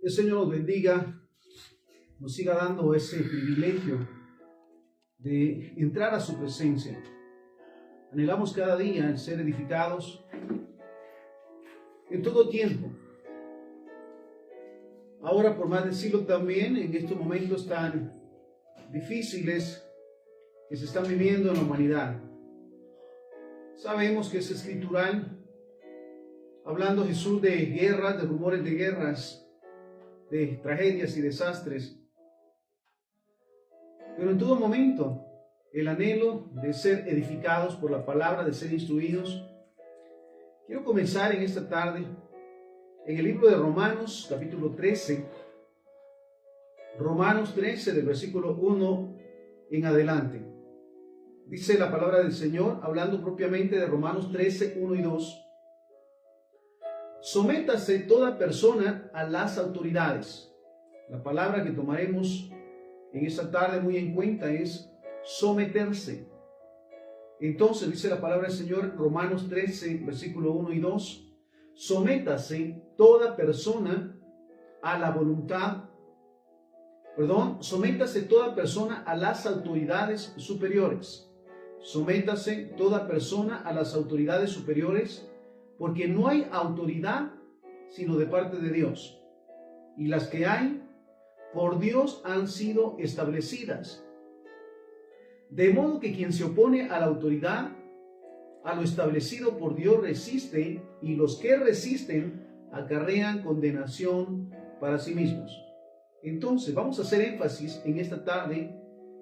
El Señor nos bendiga, nos siga dando ese privilegio de entrar a su presencia. Anhelamos cada día el ser edificados en todo tiempo. Ahora, por más decirlo también, en estos momentos tan difíciles que se están viviendo en la humanidad. Sabemos que es escritural, hablando Jesús de guerras, de rumores de guerras, de tragedias y desastres. Pero en todo momento, el anhelo de ser edificados por la palabra, de ser instruidos. Quiero comenzar en esta tarde en el libro de Romanos, capítulo 13. Romanos 13, del versículo 1 en adelante. Dice la palabra del Señor, hablando propiamente de Romanos 13, 1 y 2. Sométase toda persona a las autoridades. La palabra que tomaremos en esta tarde muy en cuenta es someterse. Entonces dice la palabra del Señor, Romanos 13, versículo 1 y 2. Sométase toda persona a la sométase toda persona a las autoridades superiores. Sométase toda persona a las autoridades superiores, porque no hay autoridad sino de parte de Dios, y las que hay por Dios han sido establecidas. De modo que quien se opone a la autoridad, a lo establecido por Dios resiste, y los que resisten acarrean condenación para sí mismos. Entonces vamos a hacer énfasis en esta tarde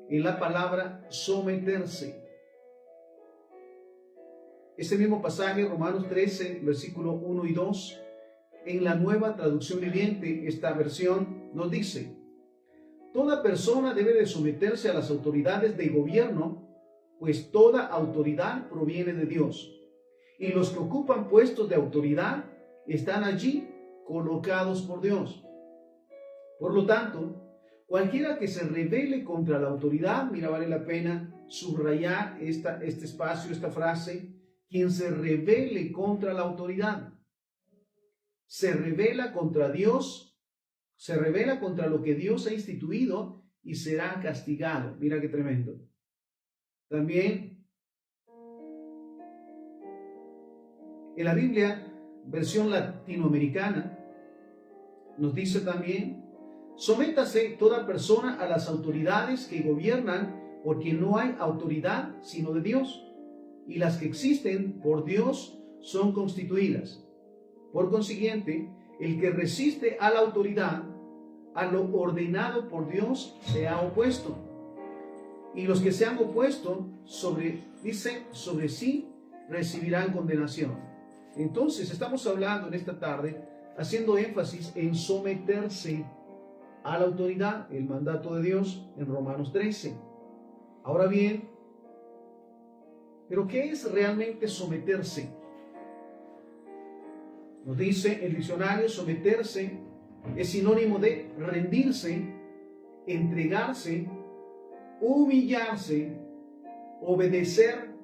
en la palabra someterse. Este mismo pasaje, Romanos 13, versículo 1 y 2, en la Nueva Traducción Viviente, esta versión nos dice: toda persona debe de someterse a las autoridades de gobierno, pues toda autoridad proviene de Dios, y los que ocupan puestos de autoridad están allí colocados por Dios. Por lo tanto, cualquiera que se rebele contra la autoridad, mira, vale la pena subrayar este espacio, esta frase: quien se rebele contra la autoridad, se rebela contra Dios, se rebela contra lo que Dios ha instituido y será castigado. Mira qué tremendo. También en la Biblia, versión latinoamericana, nos dice también: sométase toda persona a las autoridades que gobiernan, porque no hay autoridad sino de Dios, y las que existen por Dios son constituidas. Por consiguiente, el que resiste a la autoridad, a lo ordenado por Dios, se ha opuesto. Y los que se han opuesto sobre sí recibirán condenación. Entonces estamos hablando en esta tarde, haciendo énfasis en someterse a la autoridad, el mandato de Dios en Romanos 13. Ahora bien, ¿pero qué es realmente someterse? Nos dice el diccionario: someterse es sinónimo de rendirse, entregarse, humillarse, obedecer,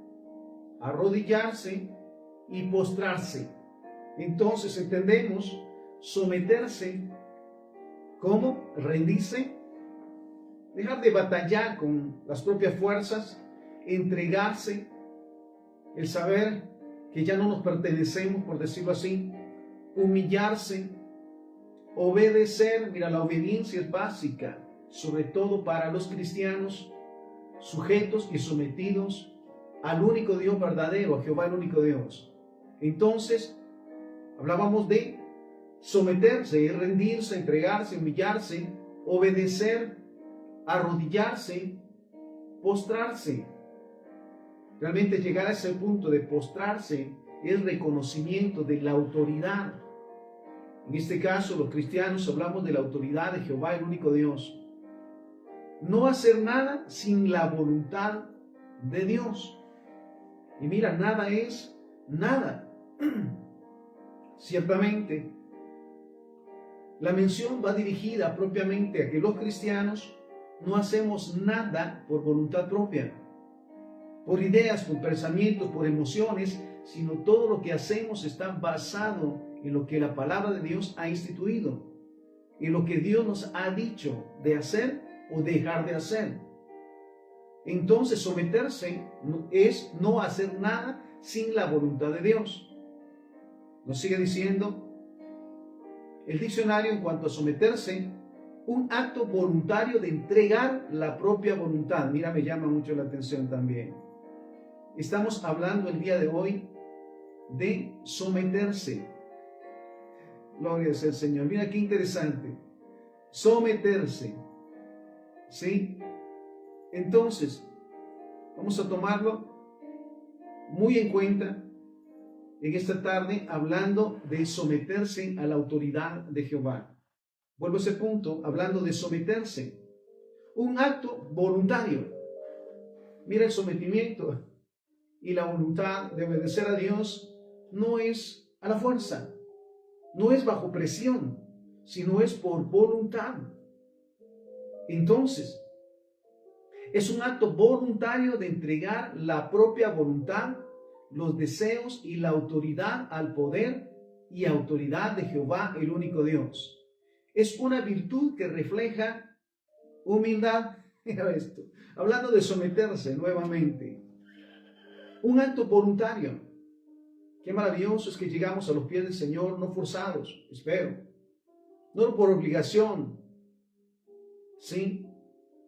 arrodillarse y postrarse. Entonces entendemos someterse como rendirse, dejar de batallar con las propias fuerzas, entregarse, el saber que ya no nos pertenecemos, por decirlo así, humillarse, obedecer. Mira, la obediencia es básica, sobre todo para los cristianos, sujetos y sometidos al único Dios verdadero, a Jehová el único Dios. Entonces, hablábamos de someterse, rendirse, entregarse, humillarse, obedecer, arrodillarse, postrarse. Realmente llegar a ese punto de postrarse es reconocimiento de la autoridad. En este caso, los cristianos hablamos de la autoridad de Jehová, el único Dios. No hacer nada sin la voluntad de Dios. Y mira, nada es nada. Ciertamente, la mención va dirigida propiamente a que los cristianos no hacemos nada por voluntad propia, por ideas, por pensamientos, por emociones, sino todo lo que hacemos está basado en lo que la palabra de Dios ha instituido. en lo que Dios nos ha dicho de hacer o dejar de hacer. Entonces someterse es no hacer nada sin la voluntad de Dios. Nos sigue diciendo el diccionario en cuanto a someterse: un acto voluntario de entregar la propia voluntad. Mira, me llama mucho la atención también. Estamos hablando el día de hoy de someterse. Gloria sea al Señor. Mira qué interesante. Someterse. ¿Sí? Entonces, vamos a tomarlo muy en cuenta en esta tarde, hablando de someterse a la autoridad de Jehová. Vuelvo a ese punto, hablando de someterse. Un acto voluntario. Mira, el sometimiento y la voluntad de obedecer a Dios no es a la fuerza, no es bajo presión, sino es por voluntad. Entonces, es un acto voluntario de entregar la propia voluntad, los deseos y la autoridad al poder y autoridad de Jehová, el único Dios. Es una virtud que refleja humildad. Mira esto, hablando de someterse nuevamente. Un acto voluntario. Qué maravilloso es que llegamos a los pies del Señor, no forzados, espero, no por obligación, ¿sí?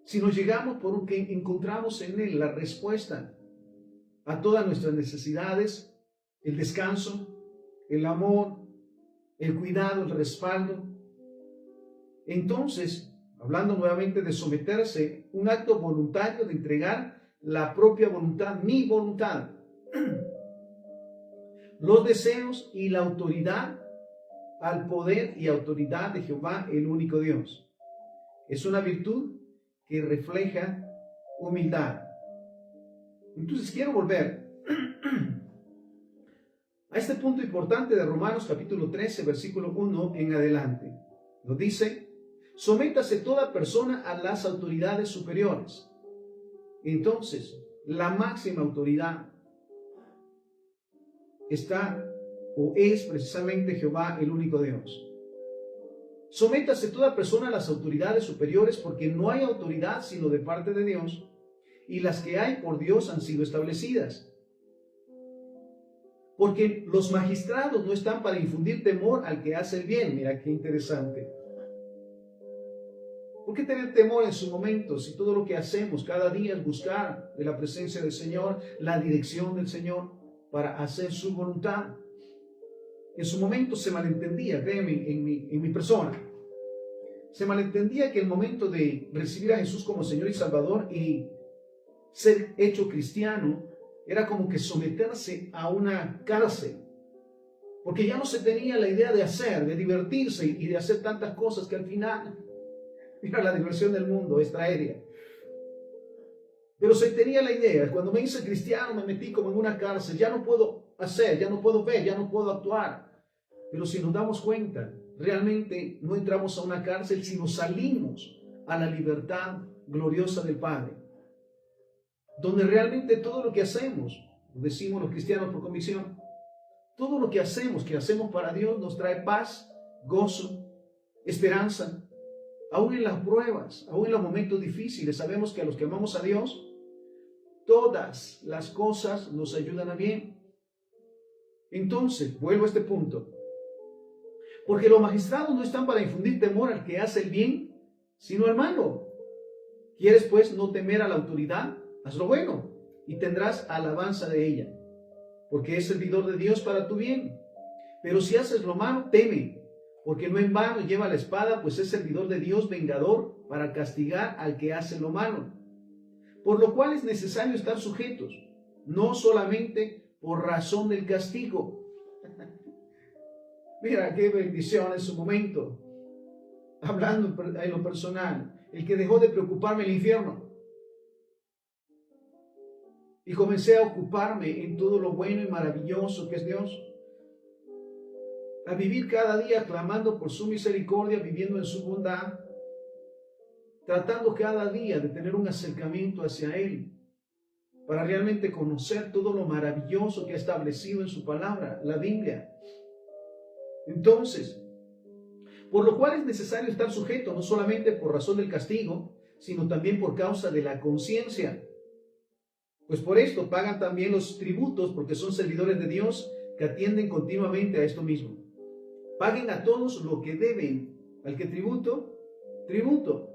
Sino llegamos porque encontramos en Él la respuesta a todas nuestras necesidades, el descanso, el amor, el cuidado, el respaldo. Entonces, hablando nuevamente de someterse, un acto voluntario de entregar la propia voluntad, mi voluntad, los deseos y la autoridad al poder y autoridad de Jehová, el único Dios. Es una virtud que refleja humildad. Entonces quiero volver a este punto importante de Romanos capítulo 13, versículo 1 en adelante. Nos dice: sométase toda persona a las autoridades superiores. Entonces, la máxima autoridad está o es precisamente Jehová, el único Dios. Sométase toda persona a las autoridades superiores, porque no hay autoridad sino de parte de Dios, y las que hay por Dios han sido establecidas. Porque los magistrados no están para infundir temor al que hace el bien. Mira qué interesante. ¿Por qué tener temor en su momento si todo lo que hacemos cada día es buscar de la presencia del Señor, la dirección del Señor para hacer su voluntad? En su momento se malentendía, créeme, en mi persona, se malentendía que el momento de recibir a Jesús como Señor y Salvador y ser hecho cristiano era como que someterse a una cárcel, porque ya no se tenía la idea de hacer, de divertirse y de hacer tantas cosas que al final, mira, la diversión del mundo es aérea. Pero se tenía la idea, cuando me hice cristiano me metí como en una cárcel, ya no puedo hacer, ya no puedo ver, ya no puedo actuar. Pero si nos damos cuenta, realmente no entramos a una cárcel, sino salimos a la libertad gloriosa del Padre, donde realmente todo lo que hacemos, lo decimos los cristianos por convicción, todo lo que hacemos para Dios nos trae paz, gozo, esperanza. Aún en las pruebas, aún en los momentos difíciles, sabemos que a los que amamos a Dios, todas las cosas nos ayudan a bien. Entonces, vuelvo a este punto. Porque los magistrados no están para infundir temor al que hace el bien, sino al malo. ¿Quieres pues no temer a la autoridad? Haz lo bueno y tendrás alabanza de ella, porque es servidor de Dios para tu bien. Pero si haces lo malo, teme, porque no en vano lleva la espada, pues es servidor de Dios, vengador, para castigar al que hace lo malo. Por lo cual es necesario estar sujetos, no solamente por razón del castigo. Mira qué bendición en su momento, hablando en lo personal, el que dejó de preocuparme el infierno y comencé a ocuparme en todo lo bueno y maravilloso que es Dios, a vivir cada día clamando por su misericordia, viviendo en su bondad, tratando cada día de tener un acercamiento hacia Él, para realmente conocer todo lo maravilloso que ha establecido en su palabra, la Biblia. Entonces, Por lo cual es necesario estar sujeto, no solamente por razón del castigo, sino también por causa de la conciencia. Pues por esto pagan también los tributos, porque son servidores de Dios que atienden continuamente a esto mismo. Paguen a todos lo que deben. Al que tributo, tributo.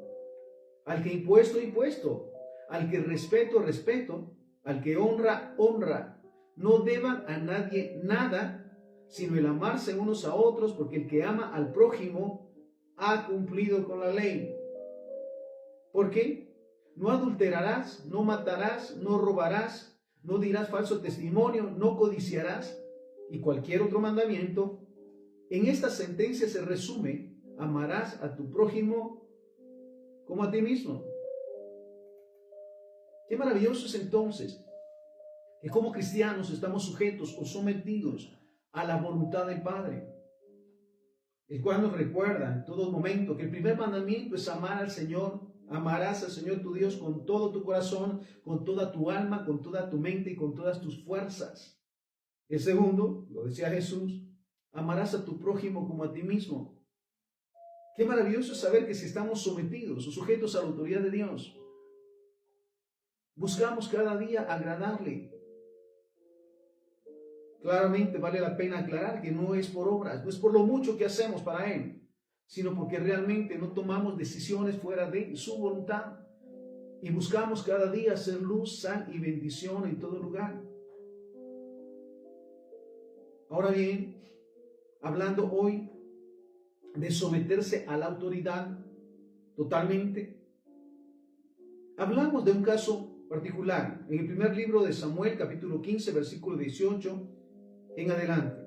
Al que impuesto, impuesto. Al que respeto, respeto. Al que honra, honra. No deban a nadie nada, sino el amarse unos a otros, porque el que ama al prójimo ha cumplido con la ley. ¿Por qué? No adulterarás, no matarás, no robarás, no dirás falso testimonio, no codiciarás, y cualquier otro mandamiento. En esta sentencia se resume: amarás a tu prójimo como a ti mismo. Qué maravilloso es entonces que como cristianos estamos sujetos o sometidos a la voluntad del Padre, el cual nos recuerda en todo momento que el primer mandamiento es amar al Señor. Amarás al Señor tu Dios con todo tu corazón, con toda tu alma, con toda tu mente y con todas tus fuerzas. El segundo, lo decía Jesús, amarás a tu prójimo como a ti mismo. Qué maravilloso es saber que si estamos sometidos o sujetos a la autoridad de Dios, buscamos cada día agradarle. Claramente vale la pena aclarar que no es por obras, no es por lo mucho que hacemos para Él, sino porque realmente no tomamos decisiones fuera de su voluntad y buscamos cada día ser luz, sal y bendición en todo lugar. Ahora bien, hablando hoy de someterse a la autoridad totalmente, hablamos de un caso particular en el primer libro de Samuel, capítulo 15, versículo 18 en adelante,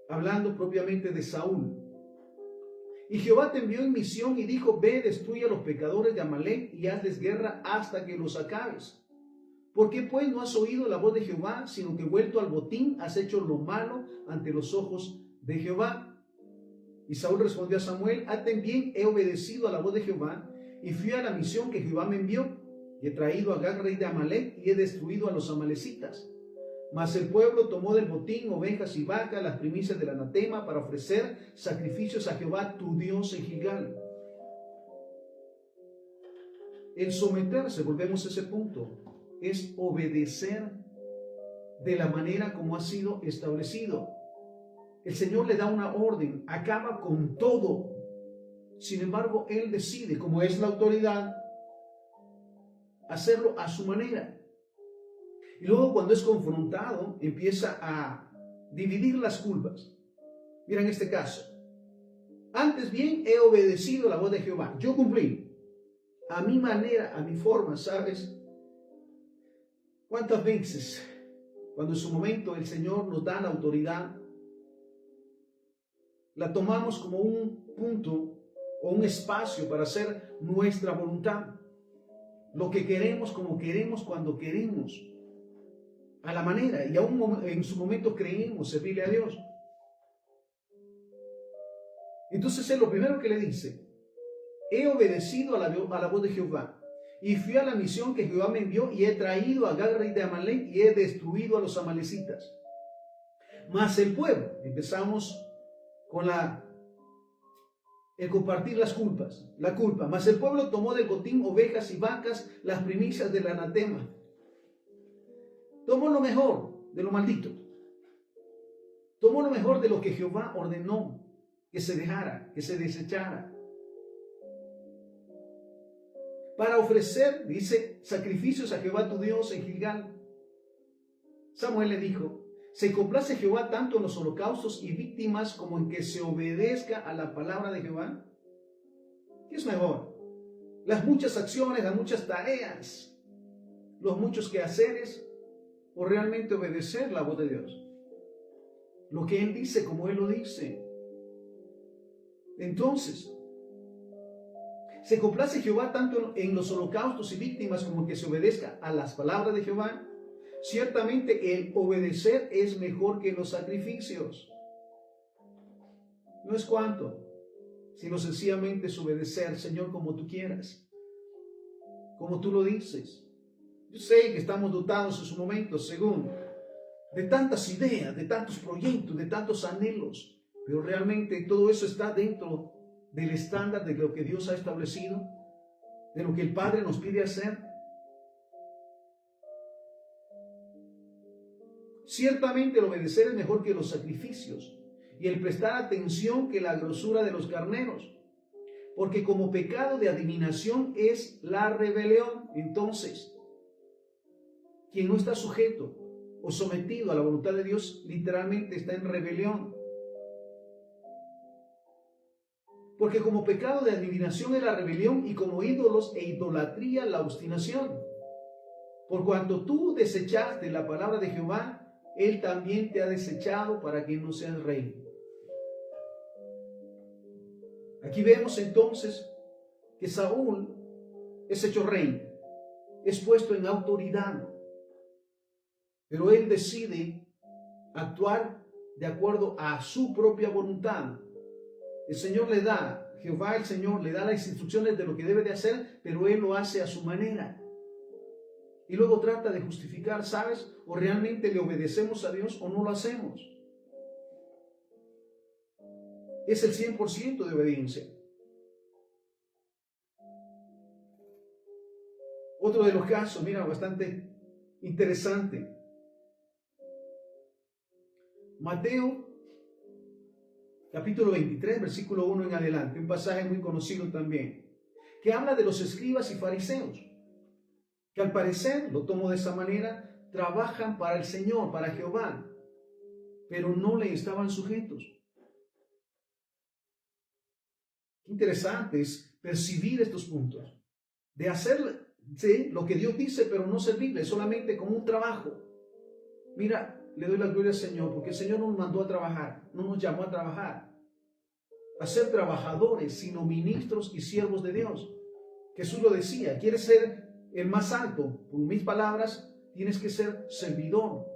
hablando propiamente de Saúl. Y Jehová te envió en misión y dijo: ve, destruye a los pecadores de Amalec y hazles guerra hasta que los acabes. ¿Por qué pues no has oído la voz de Jehová, sino que vuelto al botín has hecho lo malo ante los ojos de Jehová? Y Saúl respondió a Samuel: antes bien he obedecido a la voz de Jehová y fui a la misión que Jehová me envió. Y he traído a Agag, rey de Amalec, y he destruido a los amalecitas. Mas el pueblo tomó del botín ovejas y vacas, las primicias del anatema, para ofrecer sacrificios a Jehová tu Dios en Gilgal. El someterse, volvemos a ese punto, es obedecer de la manera como ha sido establecido. El Señor le da una orden, acaba con todo. Sin embargo, Él decide, como es la autoridad, hacerlo a su manera. Y luego, cuando es confrontado, empieza a dividir las culpas. Mira, en este caso, antes bien he obedecido la voz de Jehová. Yo cumplí a mi manera, a mi forma, ¿sabes? ¿Cuántas veces, cuando en su momento el Señor nos da la autoridad, la tomamos como un punto o un espacio para hacer nuestra voluntad? Lo que queremos, como queremos, cuando queremos, a la manera, y aún en su momento creímos servirle a Dios. Entonces Él lo primero que le dice: he obedecido a la voz de Jehová y fui a la misión que Jehová me envió y he traído a Agag, rey de Amalec, y he destruido a los amalecitas. Mas el pueblo, empezamos con el compartir las culpas, la culpa. Mas el pueblo tomó del botín ovejas y vacas, las primicias del anatema. Tomó lo mejor de lo maldito. Tomó lo mejor de lo que Jehová ordenó que se dejara, que se desechara. Para ofrecer, dice, sacrificios a Jehová tu Dios en Gilgal. Samuel le dijo: ¿se complace Jehová tanto en los holocaustos y víctimas como en que se obedezca a la palabra de Jehová? ¿Qué es mejor? Las muchas acciones, las muchas tareas, los muchos quehaceres, o realmente obedecer la voz de Dios. Lo que Él dice, como Él lo dice. Entonces, ¿se complace Jehová tanto en los holocaustos y víctimas como en que se obedezca a las palabras de Jehová? Ciertamente el obedecer es mejor que los sacrificios. No es cuánto, sino sencillamente es obedecer, Señor, como tú quieras, como tú lo dices. Yo sé que estamos dotados en su momento, según, de tantas ideas, de tantos proyectos, de tantos anhelos, pero realmente todo eso está dentro del estándar de lo que Dios ha establecido, de lo que el Padre nos pide hacer? Ciertamente el obedecer es mejor que los sacrificios y el prestar atención que la grosura de los carneros, porque como pecado de adivinación es la rebelión. Entonces, quien no está sujeto o sometido a la voluntad de Dios, literalmente está en rebelión. Porque como pecado de adivinación es la rebelión, y como ídolos e idolatría la obstinación. Por cuanto tú desechaste la palabra de Jehová, Él también te ha desechado para que no seas rey. Aquí vemos entonces que Saúl es hecho rey, es puesto en autoridad, pero él decide actuar de acuerdo a su propia voluntad. El Señor le da, Jehová el Señor le da las instrucciones de lo que debe de hacer, pero él lo hace a su manera. Y luego trata de justificar, ¿sabes? O realmente le obedecemos a Dios o no lo hacemos. Es el 100% de obediencia. Otro de los casos, mira, bastante interesante. Mateo, capítulo 23, versículo 1 en adelante, un pasaje muy conocido también, que habla de los escribas y fariseos, que al parecer, lo tomo de esa manera, trabajan para el Señor, para Jehová, pero no le estaban sujetos. Qué interesante es percibir estos puntos, de hacer lo que Dios dice, pero no servirle, solamente como un trabajo. Mira, le doy la gloria al Señor, porque el Señor nos mandó a trabajar, no nos llamó a trabajar, a ser trabajadores, sino ministros y siervos de Dios. Jesús lo decía, ¿quieres ser el más alto? Con mis palabras, tienes que ser servidor.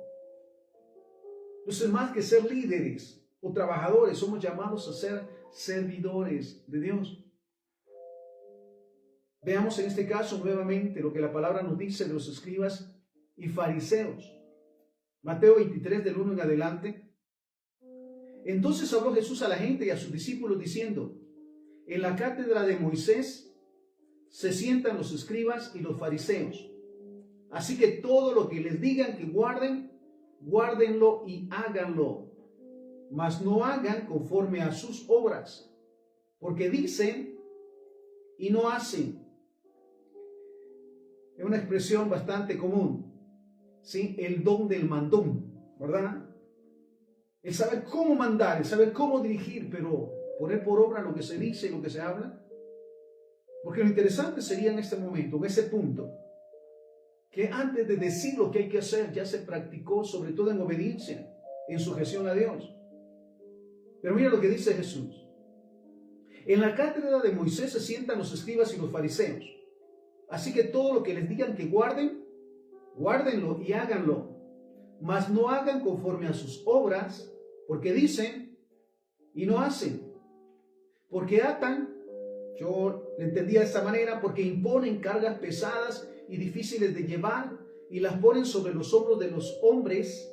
Entonces, más que ser líderes o trabajadores, somos llamados a ser servidores de Dios. Veamos en este caso nuevamente lo que la palabra nos dice de los escribas y fariseos. Mateo 23, del 1 en adelante. Entonces habló Jesús a la gente y a sus discípulos diciendo: en la cátedra de Moisés se sientan los escribas y los fariseos. Así que todo lo que les digan que guarden, guárdenlo y háganlo. Mas no hagan conforme a sus obras, porque dicen y no hacen. Es una expresión bastante común, ¿sí? El don del mandón, ¿verdad? El saber cómo mandar, el saber cómo dirigir, pero poner por obra lo que se dice y lo que se habla. Porque lo interesante sería en este momento, en ese punto, que antes de decir lo que hay que hacer, ya se practicó, sobre todo en obediencia, en sujeción a Dios. Pero mira lo que dice Jesús. En la cátedra de Moisés se sientan los escribas y los fariseos. Así que todo lo que les digan que guarden, guárdenlo y háganlo. Mas no hagan conforme a sus obras, porque dicen y no hacen. Porque atan, yo le entendía de esta manera, porque imponen cargas pesadas y difíciles de llevar y las ponen sobre los hombros de los hombres,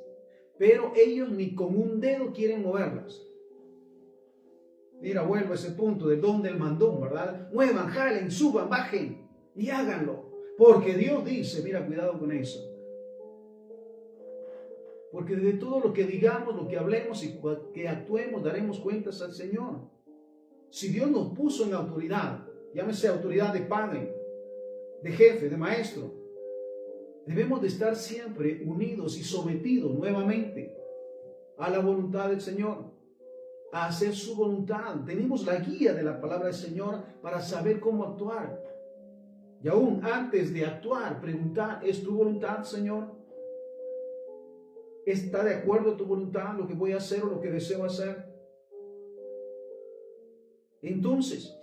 pero ellos ni con un dedo quieren moverlas. Mira, vuelvo a ese punto del don del mandón, ¿verdad? Muevan, jalen, suban, bajen y háganlo. Porque Dios dice, mira, cuidado con eso. Porque de todo lo que digamos, lo que hablemos y que actuemos, daremos cuentas al Señor. Si Dios nos puso en autoridad, llámese autoridad de padre, de jefe, de maestro, debemos de estar siempre unidos y sometidos nuevamente a la voluntad del Señor, a hacer su voluntad. Tenemos la guía de la palabra del Señor para saber cómo actuar. Y aún antes de actuar, preguntar, ¿es tu voluntad, Señor? ¿Está de acuerdo a tu voluntad lo que voy a hacer o lo que deseo hacer? Entonces,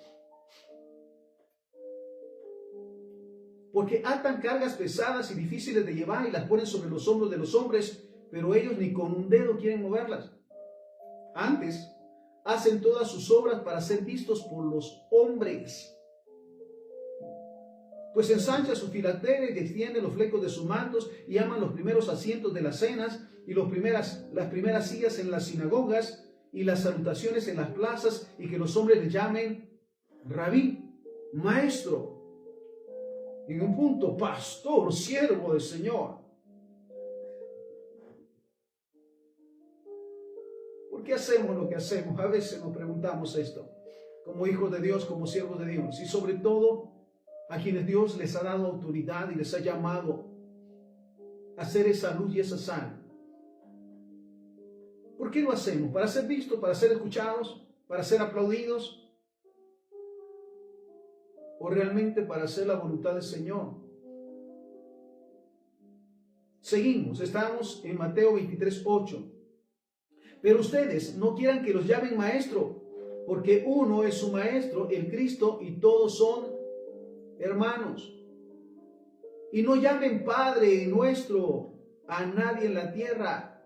porque atan cargas pesadas y difíciles de llevar y las ponen sobre los hombros de los hombres, pero ellos ni con un dedo quieren moverlas. Antes, hacen todas sus obras para ser vistos por los hombres. Pues ensancha sus filacterias y extiende los flecos de sus mantos y aman los primeros asientos de las cenas y las primeras sillas en las sinagogas y las salutaciones en las plazas y que los hombres les llamen rabí, maestro. En un punto, pastor, siervo del Señor. ¿Por qué hacemos lo que hacemos? A veces nos preguntamos esto, como hijos de Dios, como siervos de Dios, y sobre todo a quienes Dios les ha dado autoridad y les ha llamado a ser esa luz y esa sal. ¿Por qué lo hacemos? ¿Para ser vistos, para ser escuchados, para ser aplaudidos? ¿O realmente para hacer la voluntad del Señor? Seguimos, estamos en Mateo 23:8. Pero ustedes no quieran que los llamen maestro, porque uno es su maestro, el Cristo, y todos son hermanos. Y no llamen Padre nuestro a nadie en la tierra.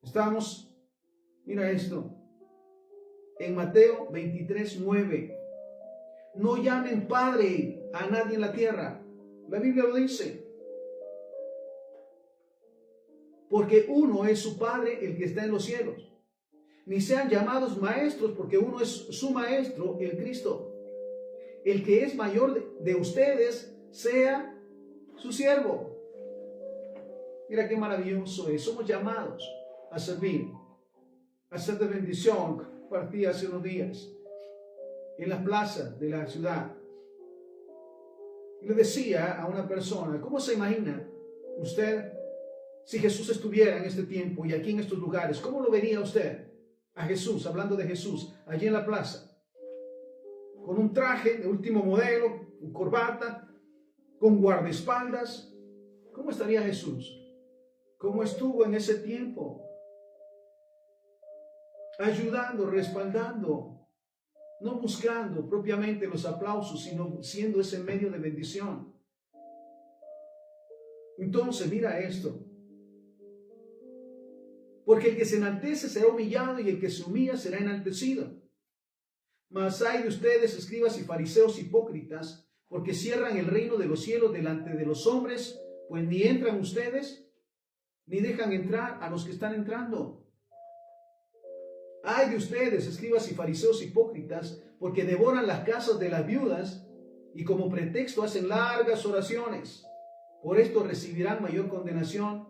Estamos, mira esto, en Mateo 23:9. No llamen Padre a nadie en la tierra. La Biblia lo dice. Porque uno es su Padre, el que está en los cielos. Ni sean llamados maestros, porque uno es su maestro, el Cristo. El que es mayor de ustedes, sea su siervo. Mira qué maravilloso es. Somos llamados a servir, a ser de bendición. Partí hace unos días en las plazas de la ciudad. Y le decía a una persona, ¿cómo se imagina usted si Jesús estuviera en este tiempo y aquí en estos lugares? ¿Cómo lo vería usted a Jesús, hablando de Jesús, allí en la plaza? Con un traje de último modelo, con corbata, con guardaespaldas. ¿Cómo estaría Jesús? ¿Cómo estuvo en ese tiempo? Ayudando, respaldando, no buscando propiamente los aplausos, sino siendo ese medio de bendición. Entonces, mira esto. Porque el que se enaltece será humillado y el que se humilla será enaltecido. Mas hay de ustedes, escribas y fariseos hipócritas, porque cierran el reino de los cielos delante de los hombres, pues ni entran ustedes, ni dejan entrar a los que están entrando. Ay de ustedes, escribas y fariseos hipócritas, porque devoran las casas de las viudas y como pretexto hacen largas oraciones. Por esto recibirán mayor condenación.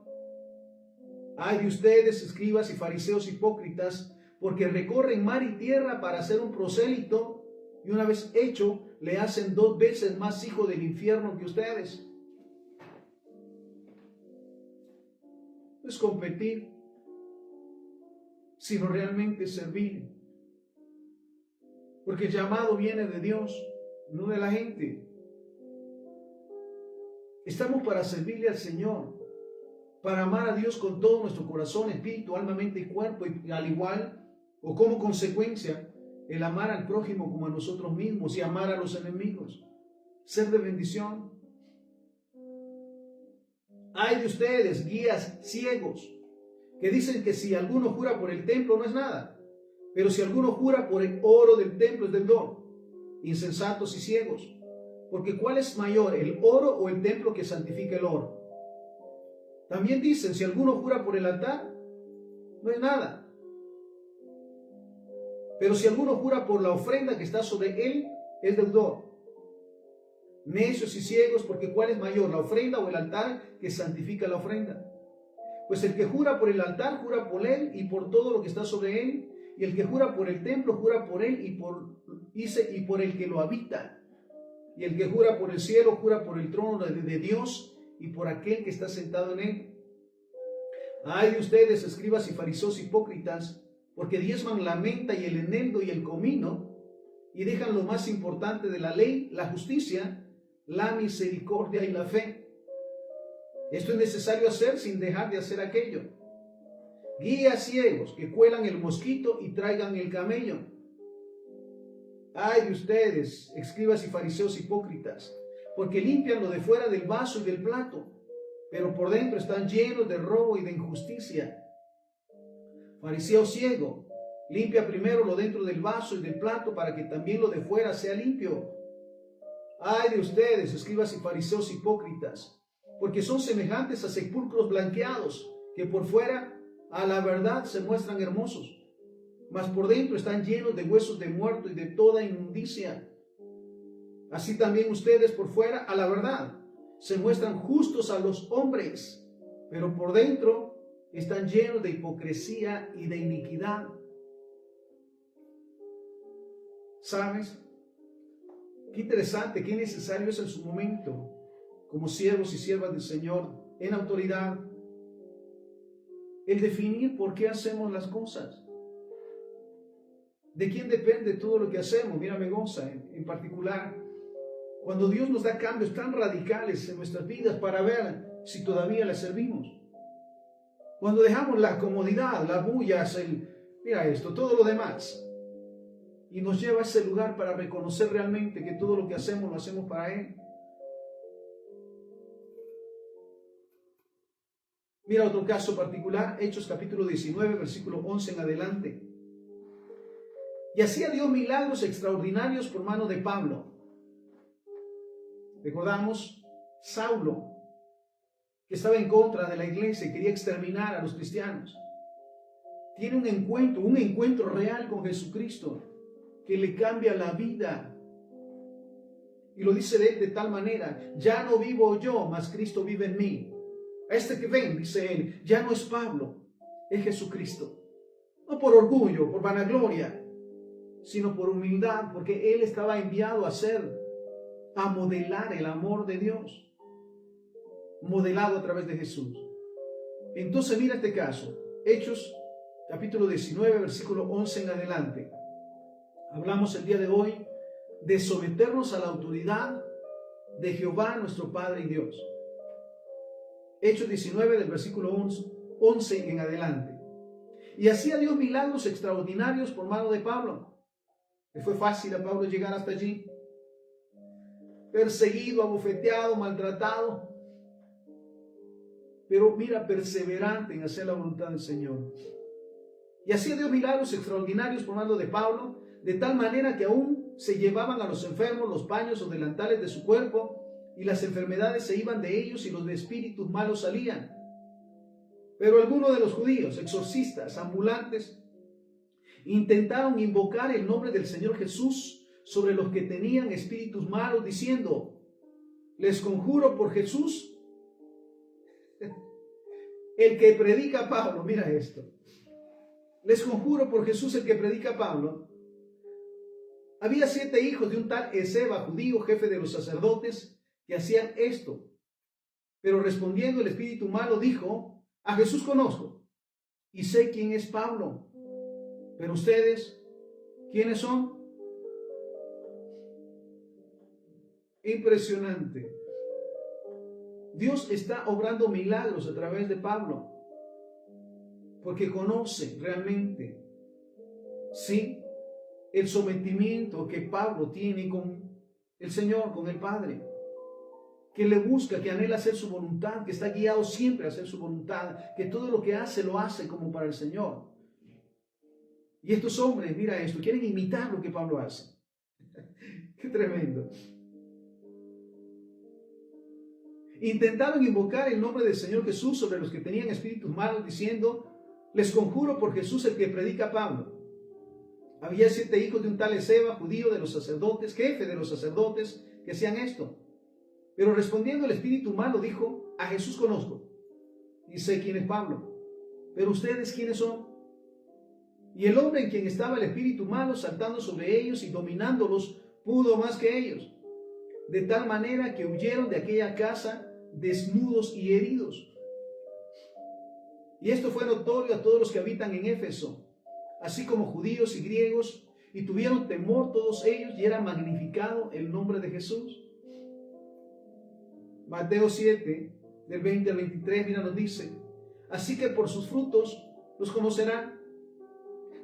Ay de ustedes, escribas y fariseos hipócritas, porque recorren mar y tierra para hacer un prosélito, y una vez hecho, le hacen 2 veces más hijo del infierno que ustedes. No es competir, sino realmente servir. Porque el llamado viene de Dios, no de la gente. Estamos para servirle al Señor, para amar a Dios con todo nuestro corazón, espíritu, alma, mente y cuerpo, y al igual, o como consecuencia, el amar al prójimo como a nosotros mismos y amar a los enemigos. Ser de bendición. Hay de ustedes, guías ciegos, que dicen que si alguno jura por el templo no es nada, pero si alguno jura por el oro del templo es deudor. Insensatos y ciegos, porque ¿cuál es mayor, el oro o el templo que santifica el oro? También dicen, si alguno jura por el altar, no es nada, pero si alguno jura por la ofrenda que está sobre él, es deudor. Necios y ciegos, porque ¿cuál es mayor, la ofrenda o el altar que santifica la ofrenda? Pues el que jura por el altar, jura por él y por todo lo que está sobre él, y el que jura por el templo, jura por él y por el que lo habita. Y el que jura por el cielo, jura por el trono de Dios y por aquel que está sentado en él. Ay de ustedes, escribas y fariseos hipócritas, porque diezman la menta y el eneldo y el comino, y dejan lo más importante de la ley, la justicia, la misericordia y la fe. Esto es necesario hacer sin dejar de hacer aquello. Guías ciegos que cuelan el mosquito y traigan el camello. Ay de ustedes, escribas y fariseos hipócritas, porque limpian lo de fuera del vaso y del plato, pero por dentro están llenos de robo y de injusticia. Fariseo ciego, limpia primero lo dentro del vaso y del plato para que también lo de fuera sea limpio. Ay de ustedes, escribas y fariseos hipócritas, porque son semejantes a sepulcros blanqueados, que por fuera a la verdad se muestran hermosos, mas por dentro están llenos de huesos de muerto y de toda inmundicia. Así también ustedes por fuera, a la verdad, se muestran justos a los hombres, pero por dentro están llenos de hipocresía y de iniquidad. ¿Sabes? Qué interesante, qué necesario es en su momento, como siervos y siervas del Señor, en autoridad, el definir por qué hacemos las cosas. ¿De quién depende todo lo que hacemos? Mira, me goza en particular cuando Dios nos da cambios tan radicales en nuestras vidas para ver si todavía le servimos. Cuando dejamos la comodidad, las bullas, mira esto, todo lo demás, y nos lleva a ese lugar para reconocer realmente que todo lo que hacemos lo hacemos para Él. Mira otro caso particular, Hechos capítulo 19, versículo 11 en adelante. Y hacía Dios milagros extraordinarios por mano de Pablo. Recordamos, Saulo, que estaba en contra de la iglesia y quería exterminar a los cristianos. Tiene un encuentro real con Jesucristo que le cambia la vida. Y lo dice de tal manera, ya no vivo yo, mas Cristo vive en mí. A este que ven, dice él, ya no es Pablo, es Jesucristo. No por orgullo, por vanagloria, sino por humildad, porque él estaba enviado a modelar el amor de Dios, modelado a través de Jesús. Entonces mira este caso, Hechos capítulo 19, versículo 11 en adelante. Hablamos el día de hoy de someternos a la autoridad de Jehová, nuestro Padre y Dios. Hechos 19, del versículo 11 en adelante. Y hacía Dios milagros extraordinarios por mano de Pablo. ¿Le fue fácil a Pablo llegar hasta allí? Perseguido, abofeteado, maltratado. Pero mira, perseverante en hacer la voluntad del Señor. Y hacía Dios milagros extraordinarios por mano de Pablo, de tal manera que aún se llevaban a los enfermos los paños o delantales de su cuerpo, y las enfermedades se iban de ellos y los de espíritus malos salían. Pero algunos de los judíos, exorcistas, ambulantes, intentaron invocar el nombre del Señor Jesús sobre los que tenían espíritus malos, diciendo, les conjuro por Jesús, el que predica Pablo. Mira esto. Les conjuro por Jesús, el que predica Pablo. Había 7 hijos de un tal Esceva, judío, jefe de los sacerdotes, que hacían esto. Pero respondiendo el espíritu malo dijo, a Jesús conozco y sé quién es Pablo. Pero ustedes, ¿quiénes son? Impresionante. Dios está obrando milagros a través de Pablo, porque conoce realmente, sí, el sometimiento que Pablo tiene con el Señor, con el Padre, que le busca, que anhela hacer su voluntad, que está guiado siempre a hacer su voluntad, que todo lo que hace lo hace como para el Señor. Y estos hombres, mira esto, quieren imitar lo que Pablo hace. Qué tremendo. Intentaron invocar el nombre del Señor Jesús sobre los que tenían espíritus malos, diciendo, les conjuro por Jesús el que predica Pablo. Había 7 hijos de un tal Esceva, judío de los sacerdotes, jefe de los sacerdotes, que hacían esto. Pero respondiendo el espíritu malo dijo, a Jesús conozco y sé quién es Pablo. Pero ustedes, ¿quiénes son? Y el hombre en quien estaba el espíritu malo saltando sobre ellos y dominándolos, pudo más que ellos, de tal manera que huyeron de aquella casa desnudos y heridos. Y esto fue notorio a todos los que habitan en Éfeso, así como judíos y griegos, y tuvieron temor todos ellos, y era magnificado el nombre de Jesús. Mateo 7, del 20 al 23, mira, nos dice, así que por sus frutos los conocerán.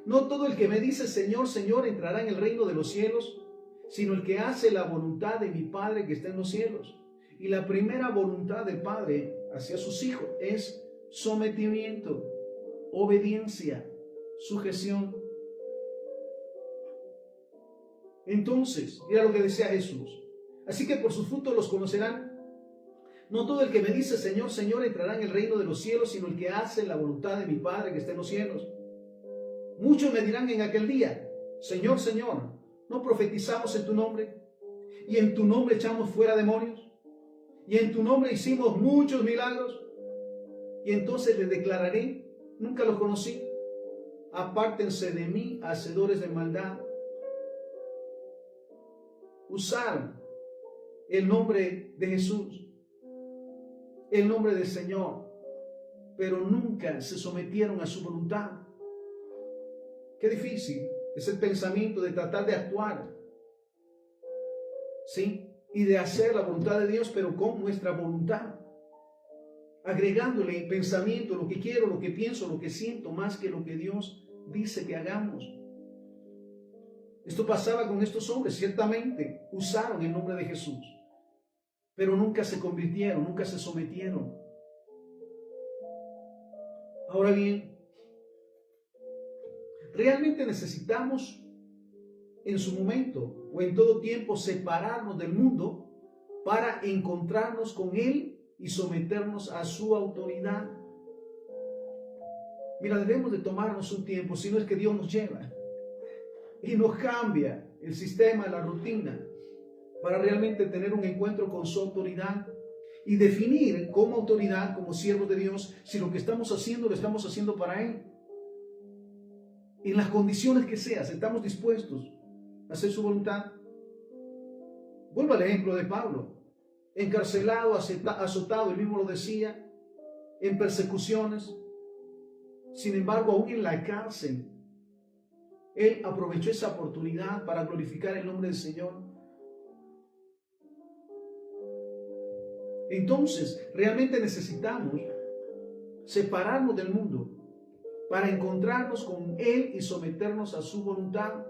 No todo el que me dice Señor, Señor entrará en el reino de los cielos, sino el que hace la voluntad de mi Padre que está en los cielos. Y la primera voluntad del Padre hacia sus hijos es sometimiento, obediencia, sujeción. Entonces, mira lo que decía Jesús. Así que por sus frutos los conocerán. No todo el que me dice Señor, Señor entrará en el reino de los cielos, sino el que hace la voluntad de mi Padre que está en los cielos. Muchos me dirán en aquel día, Señor, Señor, ¿no profetizamos en tu nombre? y en tu nombre echamos fuera demonios, y en tu nombre hicimos muchos milagros. Y entonces les declararé, nunca los conocí, apártense de mí, hacedores de maldad. Usaron el nombre de Jesús, el nombre del Señor, pero nunca se sometieron a su voluntad. Qué difícil es el pensamiento de tratar de actuar, ¿sí? Y de hacer la voluntad de Dios, pero con nuestra voluntad, agregándole pensamiento, lo que quiero, lo que pienso, lo que siento, más que lo que Dios dice que hagamos. Esto pasaba con estos hombres. Ciertamente usaron el nombre de Jesús, pero nunca se convirtieron, nunca se sometieron. Ahora bien, realmente necesitamos en su momento o en todo tiempo separarnos del mundo para encontrarnos con Él y someternos a su autoridad. Mira, debemos de tomarnos un tiempo, si no es que Dios nos lleva y nos cambia el sistema, la rutina, para realmente tener un encuentro con su autoridad y definir como autoridad, como siervos de Dios, si lo que estamos haciendo lo estamos haciendo para Él. En las condiciones que sea, si estamos dispuestos a hacer su voluntad. Vuelvo al ejemplo de Pablo, encarcelado, azotado, él mismo lo decía, en persecuciones. Sin embargo, aún en la cárcel, él aprovechó esa oportunidad para glorificar el nombre del Señor. Entonces, realmente necesitamos separarnos del mundo para encontrarnos con Él y someternos a su voluntad.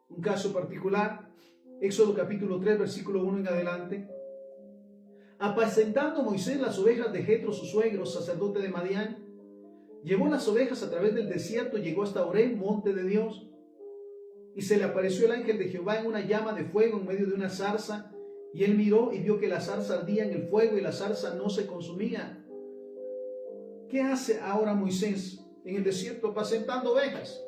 Un caso particular, Éxodo capítulo 3, versículo 1 en adelante. Apacentando Moisés las ovejas de Jetro, su suegro, sacerdote de Madián, llevó las ovejas a través del desierto, llegó hasta Horeb, monte de Dios, y se le apareció el ángel de Jehová en una llama de fuego en medio de una zarza, y él miró y vio que la zarza ardía en el fuego y la zarza no se consumía. ¿Qué hace ahora Moisés en el desierto apacentando ovejas?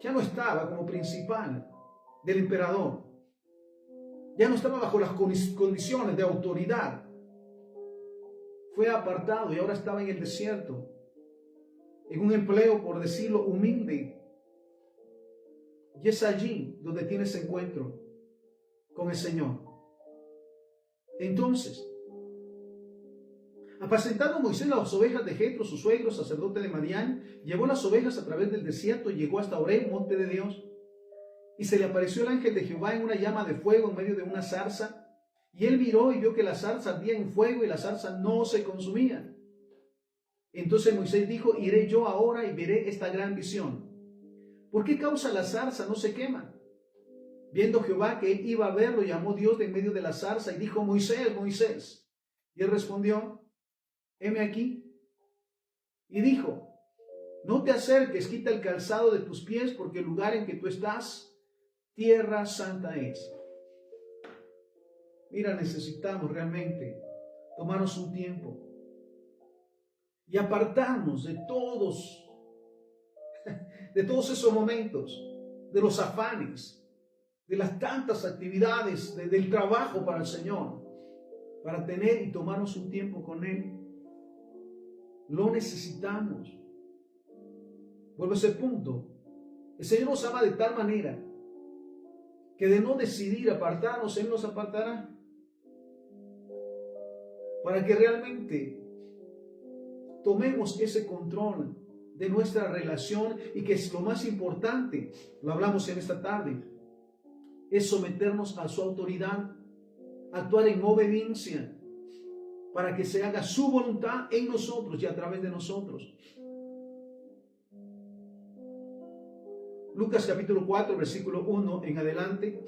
Ya no estaba como principal del emperador. Ya no estaba bajo las condiciones de autoridad. Fue apartado y ahora estaba en el desierto, en un empleo, por decirlo, humilde. Y es allí donde tiene ese encuentro con el Señor. Entonces, apacentando Moisés las ovejas de Jetro, su suegro, sacerdote de Madián, llevó las ovejas a través del desierto y llegó hasta Horeb, monte de Dios. Y se le apareció el ángel de Jehová en una llama de fuego en medio de una zarza. Y él miró y vio que la zarza ardía en fuego y la zarza no se consumía. Entonces Moisés dijo, iré yo ahora y veré esta gran visión. ¿Por qué causa la zarza no se quema? Viendo Jehová que él iba a verlo, llamó Dios de en medio de la zarza y dijo, Moisés, Moisés. Y él respondió, heme aquí. Y dijo, no te acerques, quita el calzado de tus pies, porque el lugar en que tú estás, tierra santa es. Mira, necesitamos realmente tomarnos un tiempo y apartarnos de todos esos momentos, de los afanes, de las tantas actividades, del trabajo para el Señor, para tener y tomarnos un tiempo con Él. Lo necesitamos. Vuelvo a ese punto. El Señor nos ama de tal manera que de no decidir apartarnos, Él nos apartará. Para que realmente tomemos ese control de nuestra relación y que es lo más importante, lo hablamos en esta tarde, es someternos a su autoridad, actuar en obediencia para que se haga su voluntad en nosotros y a través de nosotros. Lucas capítulo 4, versículo 1 en adelante.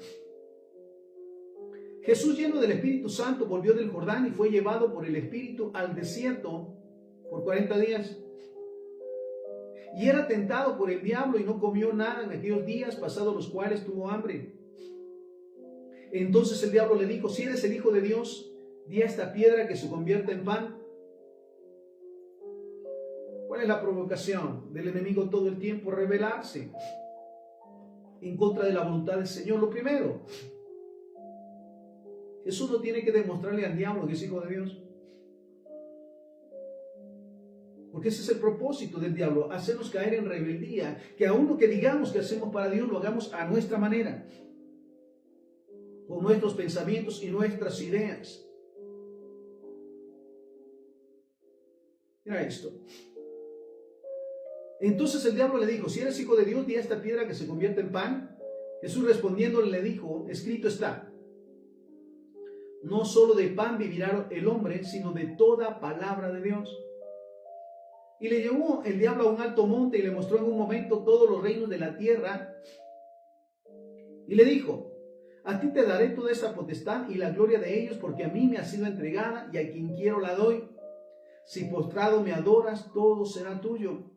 Jesús, lleno del Espíritu Santo, volvió del Jordán y fue llevado por el Espíritu al desierto por 40 días. Y era tentado por el diablo y no comió nada en aquellos días, pasados los cuales tuvo hambre. Entonces el diablo le dijo, si eres el Hijo de Dios, di a esta piedra que se convierta en pan. ¿Cuál es la provocación del enemigo todo el tiempo? Rebelarse en contra de la voluntad del Señor. Lo primero, Jesús no tiene que demostrarle al diablo que es hijo de Dios. Porque ese es el propósito del diablo, hacernos caer en rebeldía, que aún lo que digamos que hacemos para Dios lo hagamos a nuestra manera, con nuestros pensamientos y nuestras ideas. Mira esto. Entonces el diablo le dijo, si eres hijo de Dios, di a esta piedra que se convierta en pan. Jesús respondiéndole le dijo, escrito está, no solo de pan vivirá el hombre, sino de toda palabra de Dios. Y le llevó el diablo a un alto monte y le mostró en un momento todos los reinos de la tierra. Y le dijo, a ti te daré toda esta potestad y la gloria de ellos, porque a mí me ha sido entregada y a quien quiero la doy. Si postrado me adoras, todo será tuyo.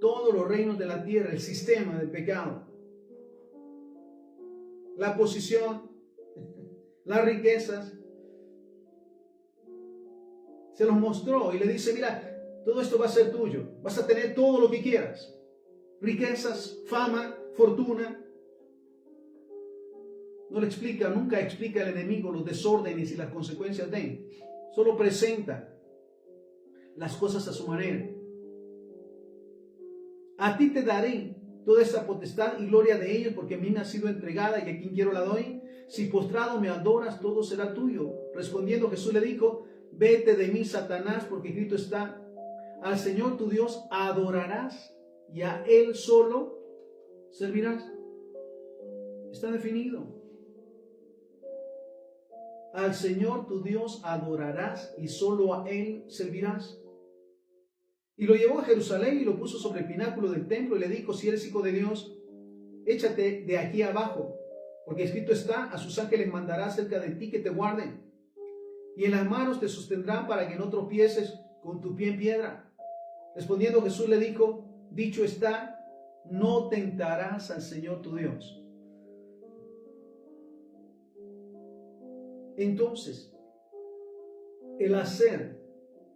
Todos los reinos de la tierra, el sistema del pecado, la posición, las riquezas, se los mostró y le dice, mira, todo esto va a ser tuyo, vas a tener todo lo que quieras, riquezas, fama, fortuna. No le explica, nunca explica al enemigo los desórdenes y las consecuencias de, solo presenta las cosas a su manera. A ti te daré toda esta potestad y gloria de ellos, porque a mí me ha sido entregada y a quien quiero la doy. Si postrado me adoras, todo será tuyo. Respondiendo Jesús le dijo, vete de mí, Satanás, porque escrito está, al Señor tu Dios adorarás y a Él solo servirás. Está definido. Al Señor tu Dios adorarás y solo a Él servirás. Y lo llevó a Jerusalén y lo puso sobre el pináculo del templo y le dijo, si eres hijo de Dios, échate de aquí abajo, porque escrito está, a sus ángeles mandará cerca de ti que te guarden, y en las manos te sostendrán para que no tropieces con tu pie en piedra. Respondiendo Jesús le dijo, dicho está, no tentarás al Señor tu Dios. Entonces, el hacer,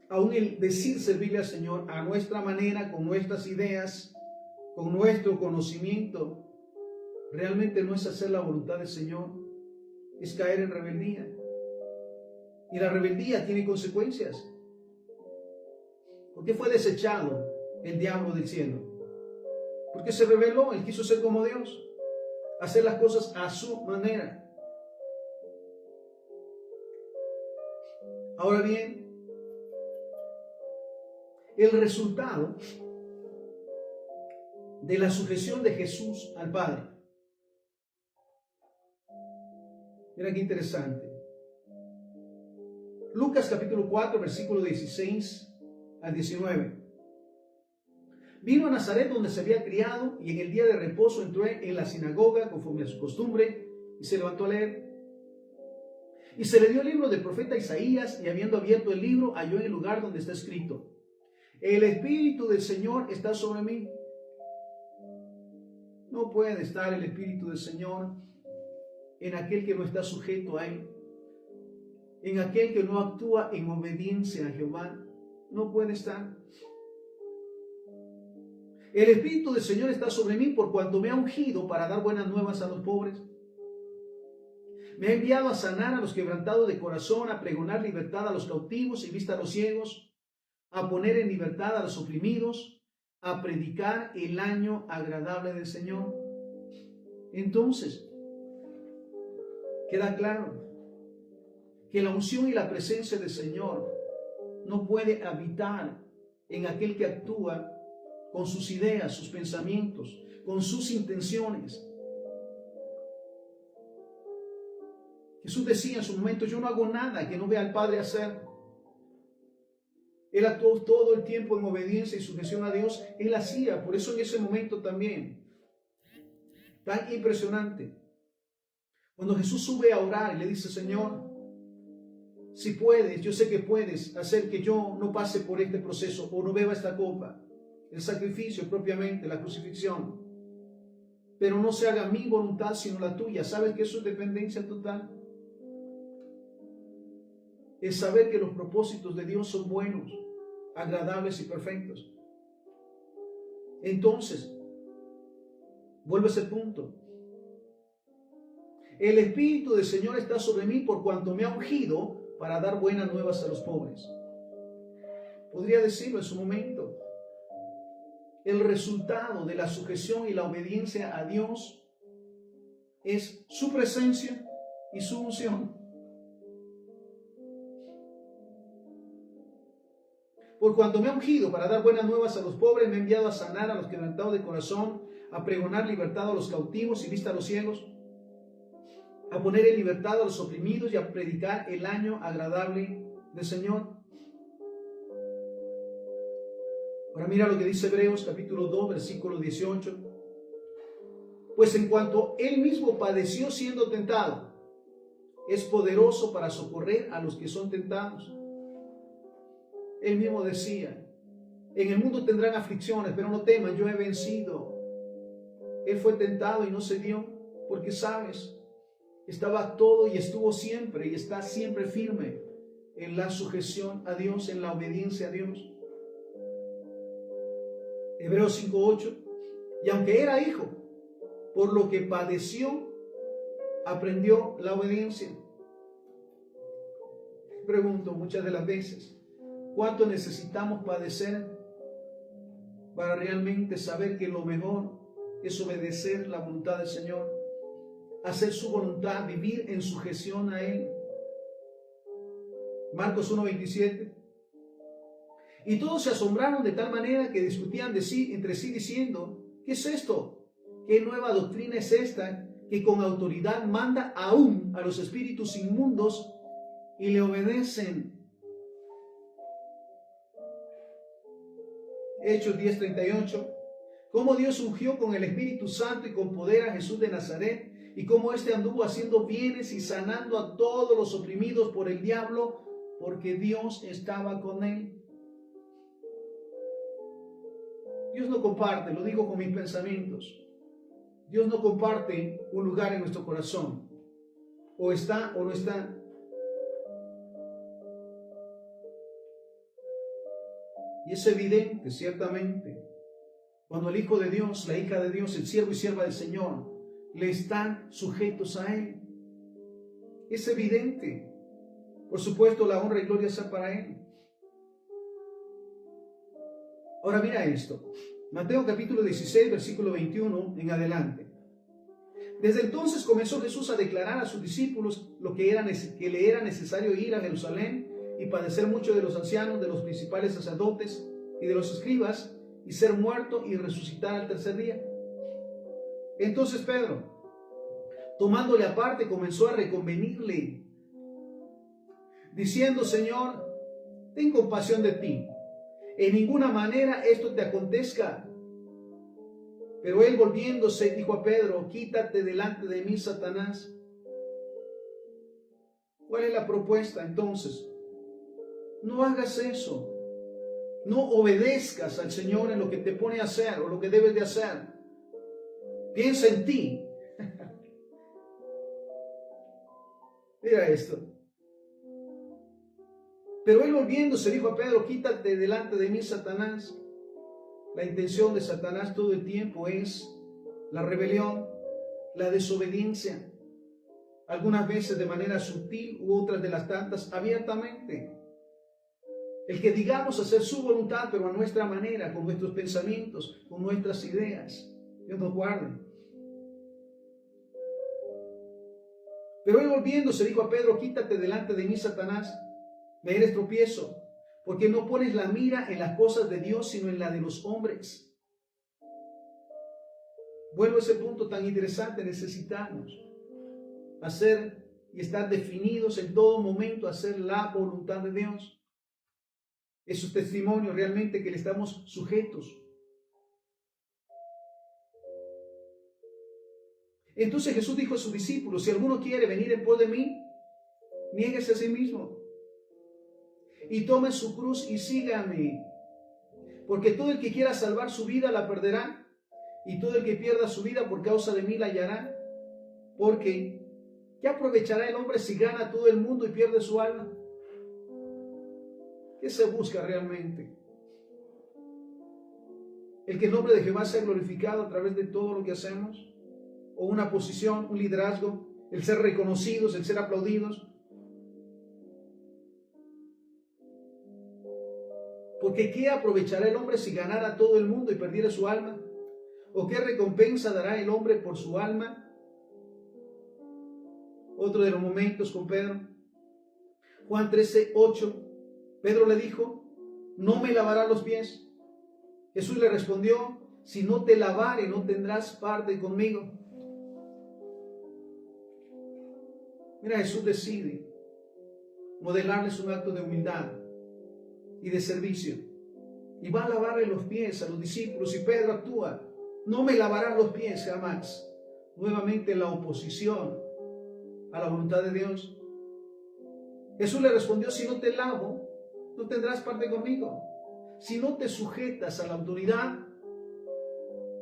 aún el decir servirle al Señor a nuestra manera, con nuestras ideas, con nuestro conocimiento, realmente no es hacer la voluntad del Señor, es caer en rebeldía. Y la rebeldía tiene consecuencias. ¿Por qué fue desechado el diablo del cielo? Porque se rebeló, él quiso ser como Dios, hacer las cosas a su manera. Ahora bien, el resultado de la sujeción de Jesús al Padre. Mira qué interesante. Lucas capítulo 4, versículo 16 al 19. Vino a Nazaret donde se había criado y en el día de reposo entró en la sinagoga conforme a su costumbre y se levantó a leer. Y se le dio el libro del profeta Isaías y habiendo abierto el libro halló en el lugar donde está escrito, el Espíritu del Señor está sobre mí. No puede estar el Espíritu del Señor en aquel que no está sujeto a Él, en aquel que no actúa en obediencia a Jehová. No puede estar. El Espíritu del Señor está sobre mí por cuanto me ha ungido para dar buenas nuevas a los pobres. Me ha enviado a sanar a los quebrantados de corazón, a pregonar libertad a los cautivos y vista a los ciegos, a poner en libertad a los oprimidos, a predicar el año agradable del Señor. Entonces, queda claro que la unción y la presencia del Señor no puede habitar en aquel que actúa con sus ideas, sus pensamientos, con sus intenciones. Jesús decía en su momento, yo no hago nada que no vea al Padre hacer. Él actuó todo el tiempo en obediencia y sujeción a Dios. Él hacía, por eso en ese momento también, tan impresionante, cuando Jesús sube a orar y le dice, Señor, si puedes, yo sé que puedes hacer que yo no pase por este proceso o no beba esta copa, el sacrificio propiamente, la crucifixión, pero no se haga mi voluntad sino la tuya. ¿Sabes que eso es dependencia total? Es saber que los propósitos de Dios son buenos, agradables y perfectos. Entonces, vuelve a ese punto. el Espíritu del Señor está sobre mí por cuanto me ha ungido para dar buenas nuevas a los pobres. Podría decirlo en su momento. El resultado de la sujeción y la obediencia a Dios es su presencia y su unción. Por cuanto me ha ungido para dar buenas nuevas a los pobres, me ha enviado a sanar a los quebrantados de corazón, a pregonar libertad a los cautivos y vista a los ciegos, a poner en libertad a los oprimidos y a predicar el año agradable del Señor. Ahora mira lo que dice Hebreos capítulo 2, versículo 18. Pues en cuanto él mismo padeció siendo tentado, es poderoso para socorrer a los que son tentados. Él mismo decía, en el mundo tendrán aflicciones, pero no teman, yo he vencido. Él fue tentado y no se dio, porque sabes, estaba todo y estuvo siempre y está siempre firme en la sujeción a Dios, en la obediencia a Dios. Hebreos 5:8, y aunque era hijo, por lo que padeció, aprendió la obediencia. Pregunto muchas de las veces, ¿cuánto necesitamos padecer para realmente saber que lo mejor es obedecer la voluntad del Señor, hacer su voluntad, vivir en sujeción a Él? Marcos 1:27. Y todos se asombraron de tal manera que discutían entre sí diciendo, ¿qué es esto? ¿Qué nueva doctrina es esta que con autoridad manda aún a los espíritus inmundos y le obedecen? Hechos 10:38. Cómo Dios ungió con el Espíritu Santo y con poder a Jesús de Nazaret, y cómo éste anduvo haciendo bienes y sanando a todos los oprimidos por el diablo, porque Dios estaba con él. Dios no comparte, lo digo con mis pensamientos, Dios no comparte un lugar en nuestro corazón. O está o no está. Y es evidente, ciertamente, cuando el Hijo de Dios, la hija de Dios, el siervo y sierva del Señor, le están sujetos a Él. Es evidente. Por supuesto, la honra y gloria sea para Él. Ahora mira esto. Mateo capítulo 16, versículo 21 en adelante. Desde entonces comenzó Jesús a declarar a sus discípulos que le era necesario ir a Jerusalén y padecer mucho de los ancianos, de los principales sacerdotes y de los escribas, y ser muerto y resucitar al tercer día. Entonces Pedro, tomándole aparte, comenzó a reconvenirle, diciendo, Señor, ten compasión de ti. En ninguna manera esto te acontezca. Pero él volviéndose dijo a Pedro, quítate delante de mí, Satanás. ¿Cuál es la propuesta entonces? No hagas eso. No obedezcas al Señor en lo que te pone a hacer o lo que debes de hacer. Piensa en ti. Mira esto. Pero él volviéndose dijo a Pedro, quítate delante de mí, Satanás. La intención de Satanás todo el tiempo es la rebelión, la desobediencia. Algunas veces de manera sutil u otras de las tantas abiertamente. El que digamos hacer su voluntad, pero a nuestra manera, con nuestros pensamientos, con nuestras ideas. Dios nos guarde. Pero él volviéndose dijo a Pedro, quítate delante de mí, Satanás, me eres tropiezo, porque no pones la mira en las cosas de Dios, sino en la de los hombres. Vuelvo a ese punto tan interesante, necesitamos hacer y estar definidos en todo momento a hacer la voluntad de Dios. Es su testimonio realmente que le estamos sujetos. Entonces Jesús dijo a sus discípulos, si alguno quiere venir en pos de mí, niéguese a sí mismo y tome su cruz y sígame. Porque todo el que quiera salvar su vida la perderá, y todo el que pierda su vida por causa de mí la hallará. Porque ¿qué aprovechará el hombre si gana todo el mundo y pierde su alma? ¿Qué se busca realmente? ¿El que el nombre de Jehová sea glorificado a través de todo lo que hacemos? ¿O una posición, un liderazgo el ser reconocidos, el ser aplaudidos. Porque ¿qué aprovechará el hombre si ganara todo el mundo y perdiera su alma? ¿O qué recompensa dará el hombre por su alma? Otro de los momentos con Pedro. Juan 13:8. Pedro le dijo, ¿no me lavarás los pies? Jesús le respondió, si no te lavare, no tendrás parte conmigo. Mira, Jesús decide modelarles un acto de humildad y de servicio. Y va a lavarle los pies a los discípulos. Y Pedro actúa, no me lavarás los pies jamás. Nuevamente la oposición a la voluntad de Dios. Jesús le respondió, si no te lavo, no tendrás parte conmigo. Si no te sujetas a la autoridad,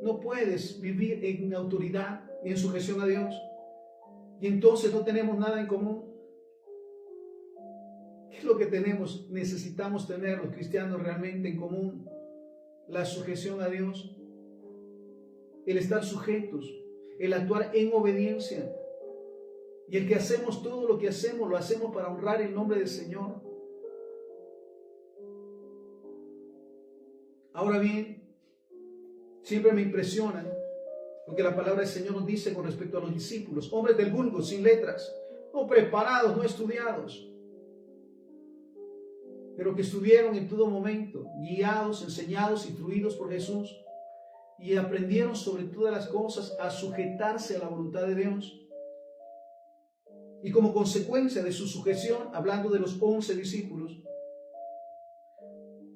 no puedes vivir en autoridad y en sujeción a Dios. Y entonces no tenemos nada en común. ¿Qué es lo que necesitamos tener los cristianos realmente en común? La sujeción a Dios, el estar sujetos, el actuar en obediencia. Y el que hacemos todo lo que hacemos, lo hacemos para honrar el nombre del Señor. Ahora bien, siempre me impresiona lo que la palabra del Señor nos dice con respecto a los discípulos, hombres del vulgo, sin letras, no preparados, no estudiados, pero que estuvieron en todo momento, guiados, enseñados, instruidos por Jesús, y aprendieron sobre todas las cosas a sujetarse a la voluntad de Dios. Y como consecuencia de su sujeción, hablando de los 11 discípulos,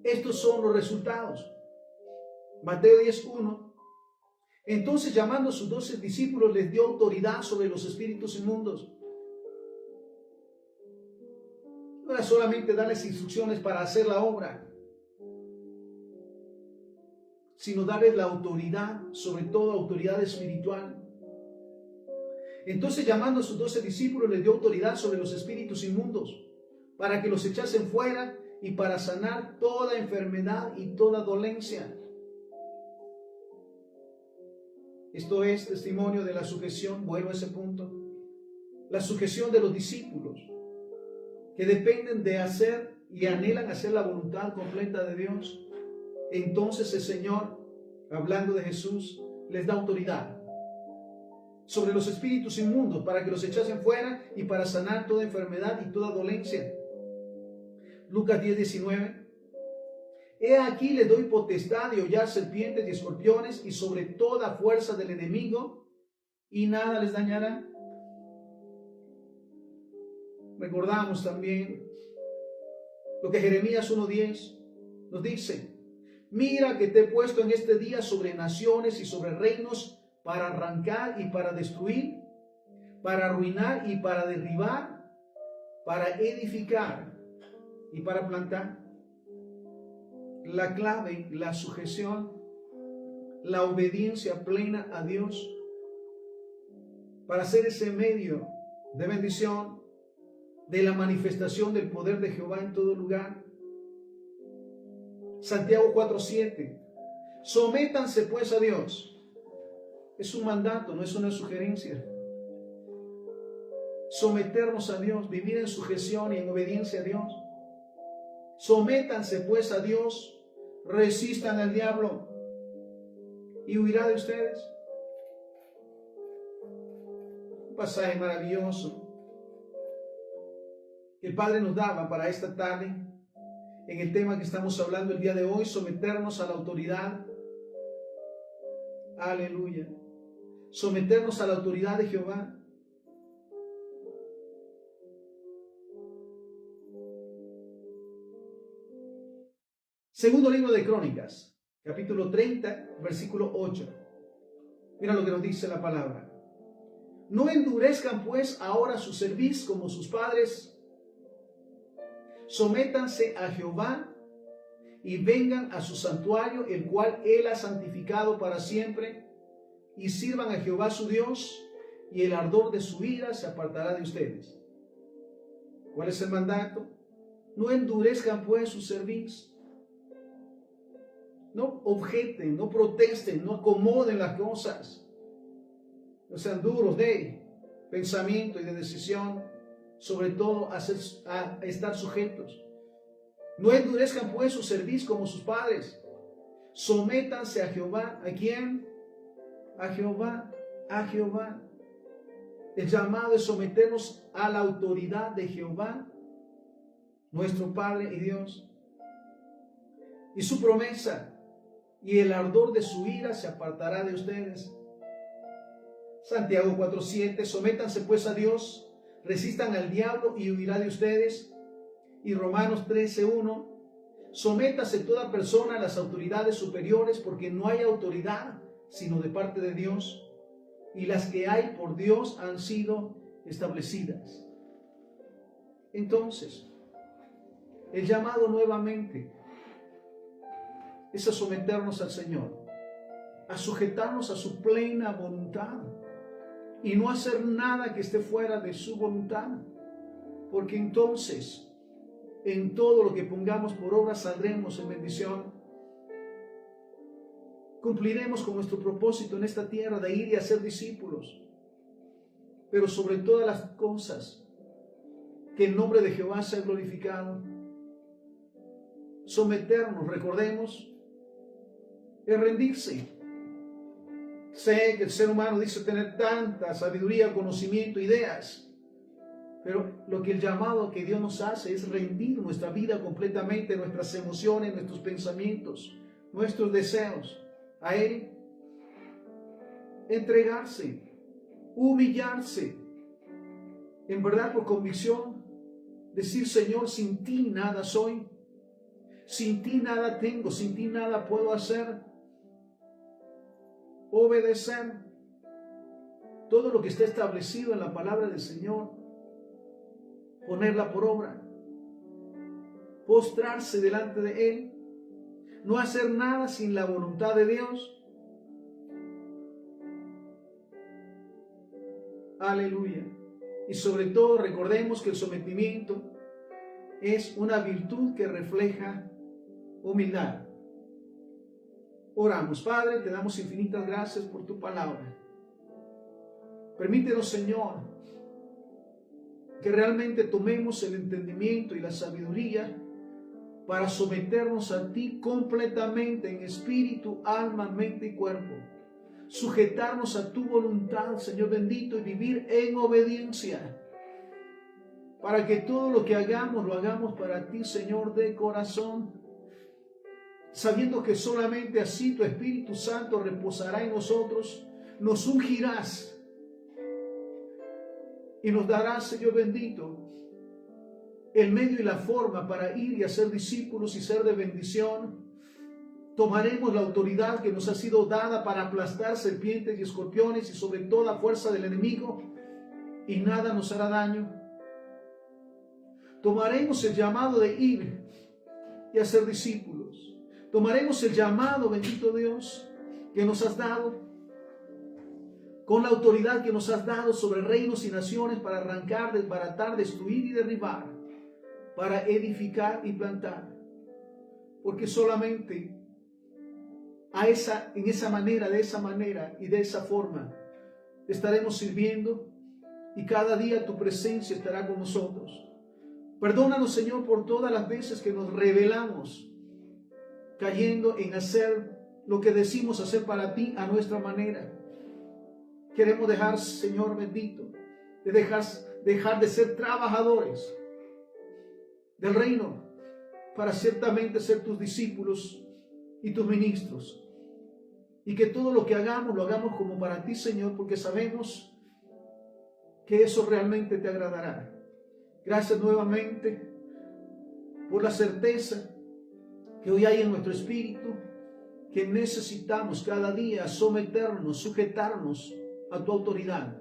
estos son los resultados. Mateo 10:1. Entonces, llamando a sus 12 discípulos, les dio autoridad sobre los espíritus inmundos. No era solamente darles instrucciones para hacer la obra, sino darles la autoridad, sobre todo autoridad espiritual. Entonces, llamando a sus 12 discípulos, les dio autoridad sobre los espíritus inmundos, para que los echasen fuera y para sanar toda enfermedad y toda dolencia. Esto es testimonio de la sujeción, vuelvo a ese punto, la sujeción de los discípulos, que dependen de hacer y anhelan hacer la voluntad completa de Dios. Entonces el Señor, hablando de Jesús, les da autoridad sobre los espíritus inmundos para que los echasen fuera y para sanar toda enfermedad y toda dolencia. Lucas 10:19. He aquí les doy potestad de hollar serpientes y escorpiones y sobre toda fuerza del enemigo, y nada les dañará. Recordamos también lo que Jeremías 1:10 nos dice: mira que te he puesto en este día sobre naciones y sobre reinos, para arrancar y para destruir, para arruinar y para derribar, para edificar y para plantar. La clave, la sujeción, la obediencia plena a Dios, para ser ese medio de bendición, de la manifestación del poder de Jehová en todo lugar. Santiago 4:7. Sométanse pues a Dios. Es un mandato, no es una sugerencia. Someternos a Dios, vivir en sujeción y en obediencia a Dios. Sométanse pues a Dios, resistan al diablo y huirá de ustedes. Un pasaje maravilloso que el Padre nos daba para esta tarde en el tema que estamos hablando el día de hoy: someternos a la autoridad. Aleluya. Someternos a la autoridad de Jehová. Segundo libro de Crónicas, capítulo 30, versículo 8. Mira lo que nos dice la palabra. No endurezcan pues ahora su cerviz como sus padres. Sométanse a Jehová y vengan a su santuario, el cual Él ha santificado para siempre, y sirvan a Jehová su Dios, y el ardor de su ira se apartará de ustedes. ¿Cuál es el mandato? No endurezcan pues su cerviz. No objeten, no protesten, no acomoden las cosas. No sean duros, pensamiento y de decisión, sobre todo a estar sujetos. No endurezcan pues su cerviz como sus padres. Sométanse a Jehová. ¿A quién? A Jehová. A Jehová. El llamado es someternos a la autoridad de Jehová, nuestro Padre y Dios. Y su promesa y el ardor de su ira se apartará de ustedes. Santiago 4:7, sométanse pues a Dios, resistan al diablo y huirá de ustedes. Y Romanos 13:1, sométase toda persona a las autoridades superiores, porque no hay autoridad sino de parte de Dios, y las que hay por Dios han sido establecidas. Entonces, el llamado nuevamente es a someternos al Señor, a sujetarnos a su plena voluntad y no hacer nada que esté fuera de su voluntad, porque entonces en todo lo que pongamos por obra saldremos en bendición. Cumpliremos con nuestro propósito en esta tierra de ir y hacer discípulos, pero sobre todas las cosas, que el nombre de Jehová sea glorificado. Someternos, recordemos, es rendirse. Sé que el ser humano dice tener tanta sabiduría, conocimiento, ideas, pero lo que el llamado que Dios nos hace es rendir nuestra vida completamente, nuestras emociones, nuestros pensamientos, nuestros deseos a Él. Entregarse, humillarse, en verdad por convicción, decir: Señor, sin ti nada soy, sin ti nada tengo, sin ti nada puedo hacer. Obedecer todo lo que está establecido en la palabra del Señor, ponerla por obra, postrarse delante de Él, no hacer nada sin la voluntad de Dios. Aleluya. Y sobre todo recordemos que el sometimiento es una virtud que refleja humildad. Oramos. Padre, te damos infinitas gracias por tu palabra. Permítenos, Señor, que realmente tomemos el entendimiento y la sabiduría para someternos a ti completamente en espíritu, alma, mente y cuerpo. Sujetarnos a tu voluntad, Señor bendito, y vivir en obediencia, para que todo lo que hagamos, lo hagamos para ti, Señor, de corazón, sabiendo que solamente así tu Espíritu Santo reposará en nosotros, nos ungirás y nos darás, Señor bendito, el medio y la forma para ir y hacer discípulos y ser de bendición. Tomaremos la autoridad que nos ha sido dada para aplastar serpientes y escorpiones y sobre toda fuerza del enemigo, y nada nos hará daño. Tomaremos el llamado de ir y hacer discípulos. Tomaremos el llamado, bendito Dios, que nos has dado, con la autoridad que nos has dado sobre reinos y naciones, para arrancar, desbaratar, destruir y derribar, para edificar y plantar. Porque solamente en esa manera, de esa manera y de esa forma estaremos sirviendo, y cada día tu presencia estará con nosotros. Perdónanos, Señor, por todas las veces que nos rebelamos, cayendo en hacer lo que decimos hacer para ti a nuestra manera. Queremos dejar, Señor bendito, de dejar de ser trabajadores del reino, para ciertamente ser tus discípulos y tus ministros. Y que todo lo que hagamos, lo hagamos como para ti, Señor, porque sabemos que eso realmente te agradará. Gracias nuevamente por la certeza que hoy hay en nuestro espíritu, que necesitamos cada día someternos, sujetarnos a tu autoridad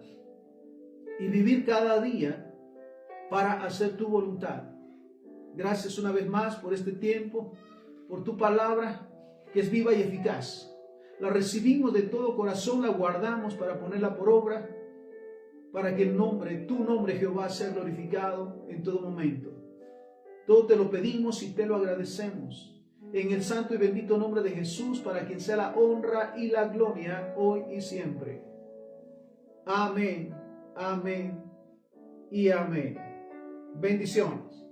y vivir cada día para hacer tu voluntad. Gracias una vez más por este tiempo, por tu palabra que es viva y eficaz. La recibimos de todo corazón, la guardamos para ponerla por obra, para que tu nombre Jehová sea glorificado en todo momento. Todo te lo pedimos y te lo agradecemos, en el santo y bendito nombre de Jesús, para quien sea la honra y la gloria hoy y siempre. Amén Amén y amén. Bendiciones.